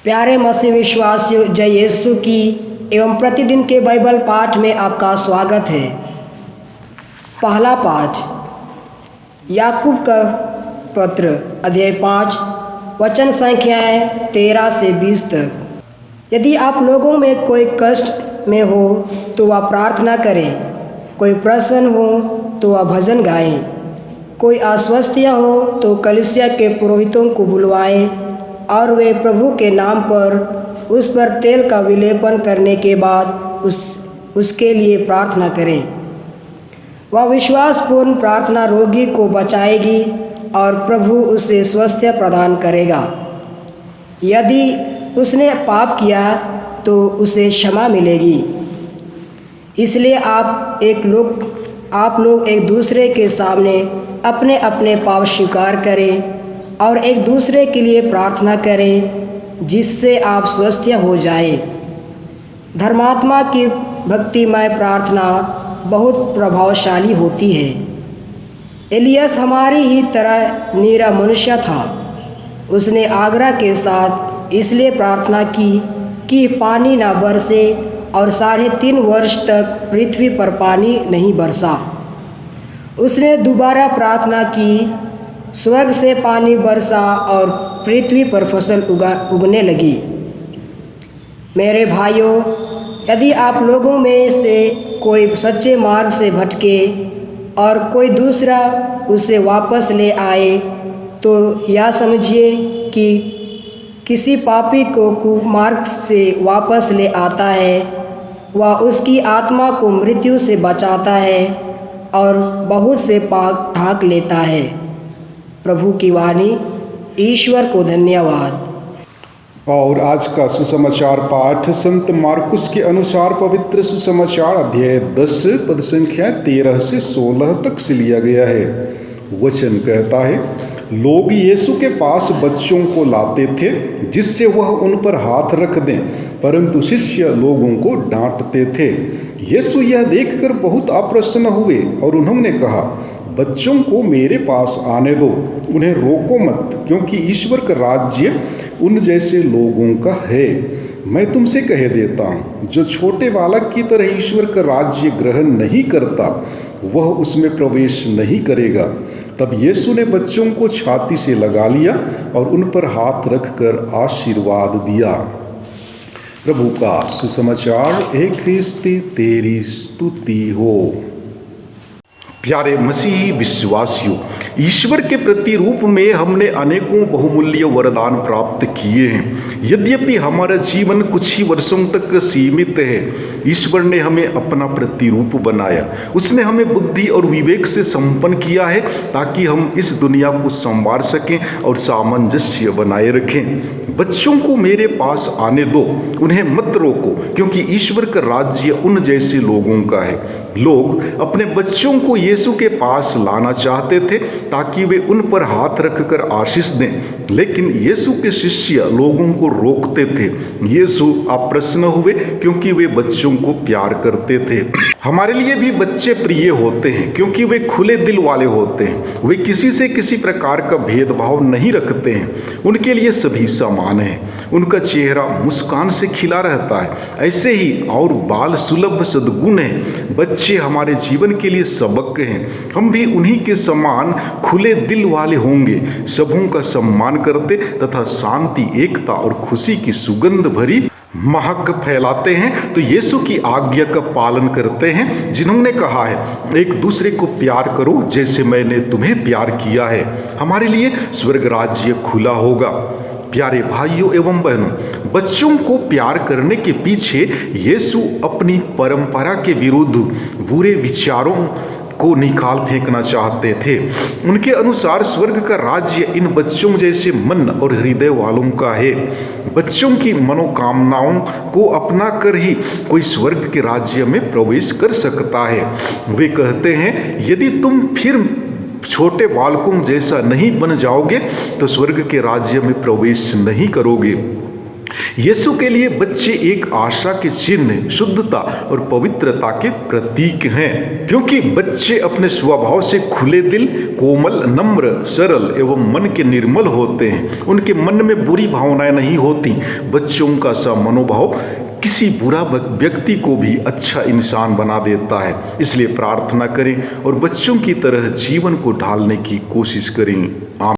प्यारे मसीह विश्वासियों, जय यीशु की एवं प्रतिदिन के बाइबल पाठ में आपका स्वागत है। पहला पाठ याकूब का पत्र अध्याय 5 वचन संख्याएं 13 से 20 तक। यदि आप लोगों में कोई कष्ट में हो तो वह प्रार्थना करें, कोई प्रसन्न हो तो वह भजन गाएं, कोई अस्वस्थ हो तो कलीसिया के पुरोहितों को बुलवाएं और वे प्रभु के नाम पर उस पर तेल का विलेपन करने के बाद उसके लिए प्रार्थना करें। वह विश्वासपूर्ण प्रार्थना रोगी को बचाएगी और प्रभु उसे स्वास्थ्य प्रदान करेगा। यदि उसने पाप किया तो उसे क्षमा मिलेगी। इसलिए आप लोग एक दूसरे के सामने अपने अपने पाप स्वीकार करें और एक दूसरे के लिए प्रार्थना करें, जिससे आप स्वस्थ हो जाएं। धर्मात्मा की भक्तिमय प्रार्थना बहुत प्रभावशाली होती है। एलियस हमारी ही तरह नीरा मनुष्य था। उसने आग्रह के साथ इसलिए प्रार्थना की कि पानी न बरसे और 3.5 वर्ष तक पृथ्वी पर पानी नहीं बरसा। उसने दोबारा प्रार्थना की, स्वर्ग से पानी बरसा और पृथ्वी पर फसल उगने लगी। मेरे भाइयों, यदि आप लोगों में से कोई सच्चे मार्ग से भटके और कोई दूसरा उसे वापस ले आए, तो यह समझिए कि किसी पापी को कुमार्ग से वापस ले आता है। वह उसकी आत्मा को मृत्यु से बचाता है और बहुत से पाप ढांक लेता है। प्रभु की वाणी। ईश्वर को धन्यवाद। और आज का सुसमाचार पाठ संत मार्कुस के अनुसार पवित्र सुसमाचार अध्याय 10 पद संख्या 13 से 16 तक से लिया गया है। वचन कहता है, लोग यीशु के पास बच्चों को लाते थे जिससे वह उन पर हाथ रख दें, परंतु शिष्य लोगों को डांटते थे। यीशु यह देखकर बहुत अप्रसन्न हुए और उन्होंने कहा, बच्चों को मेरे पास आने दो, उन्हें रोको मत, क्योंकि ईश्वर का राज्य उन जैसे लोगों का है। मैं तुमसे कह देता हूँ, जो छोटे बालक की तरह ईश्वर का राज्य ग्रहण नहीं करता, वह उसमें प्रवेश नहीं करेगा। तब यीशु ने बच्चों को छाती से लगा लिया और उन पर हाथ रखकर आशीर्वाद दिया। प्रभु का सुसमाचार। हे ख्रिस्ती, तेरी स्तुति हो। प्यारे मसीही विश्वासियों, ईश्वर के प्रतिरूप में हमने अनेकों बहुमूल्य वरदान प्राप्त किए हैं। यद्यपि हमारा जीवन कुछ ही वर्षों तक सीमित है, ईश्वर ने हमें अपना प्रतिरूप बनाया। उसने हमें बुद्धि और विवेक से संपन्न किया है ताकि हम इस दुनिया को संवार सकें और सामंजस्य बनाए रखें। बच्चों को मेरे पास आने दो, उन्हें मत रोको, क्योंकि ईश्वर का राज्य उन जैसे लोगों का है। लोग अपने बच्चों को यीशु के पास लाना चाहते थे ताकि वे उन पर हाथ रखकर आशीष दें, लेकिन यीशु के शिष्य लोगों को रोकते थे। यीशु अप्रसन्न हुए क्योंकि वे बच्चों को प्यार करते थे। हमारे लिए भी बच्चे प्रिय होते हैं क्योंकि वे खुले दिल वाले होते हैं। वे किसी से किसी प्रकार का भेदभाव नहीं रखते हैं। उनके लिए सभी समान हैं। उनका चेहरा मुस्कान से खिला रहता है। ऐसे ही और बाल सुलभ सद्गुण हैं। बच्चे हमारे जीवन के लिए सबक हैं। हम भी उन्हीं के समान खुले दिल वाले होंगे, सबों का सम्मान करते तथा शांति, एकता और खुशी की सुगंध भरी महक फैलाते हैं। तो यीशु की आज्ञा का पालन करते हैं, जिन्होंने कहा है, एक दूसरे को प्यार करो जैसे मैंने तुम्हें प्यार किया है। हमारे लिए स्वर्ग राज्य खुला होगा। प्यारे भाइयों एवं बहनों, बच्चों को प्यार करने के पीछे यीशु अपनी परंपरा के विरुद्ध बुरे विचारों को निकाल फेंकना चाहते थे। उनके अनुसार स्वर्ग का राज्य इन बच्चों जैसे मन और हृदय वालों का है। बच्चों की मनोकामनाओं को अपना कर ही कोई स्वर्ग के राज्य में प्रवेश कर सकता है। वे कहते हैं, यदि तुम फिर छोटे बालकों जैसा नहीं बन जाओगे तो स्वर्ग के राज्य में प्रवेश नहीं करोगे। यीशु के लिए बच्चे एक आशा के चिन्ह, शुद्धता और पवित्रता के प्रतीक हैं, क्योंकि बच्चे अपने स्वभाव से खुले दिल, कोमल, नम्र, सरल एवं मन के निर्मल होते हैं। उनके मन में बुरी भावनाएं नहीं होती। बच्चों का सा मनोभाव किसी बुरा व्यक्ति को भी अच्छा इंसान बना देता है। इसलिए प्रार्थना करें और बच्चों की तरह जीवन को ढालने की कोशिश करें। आमीन।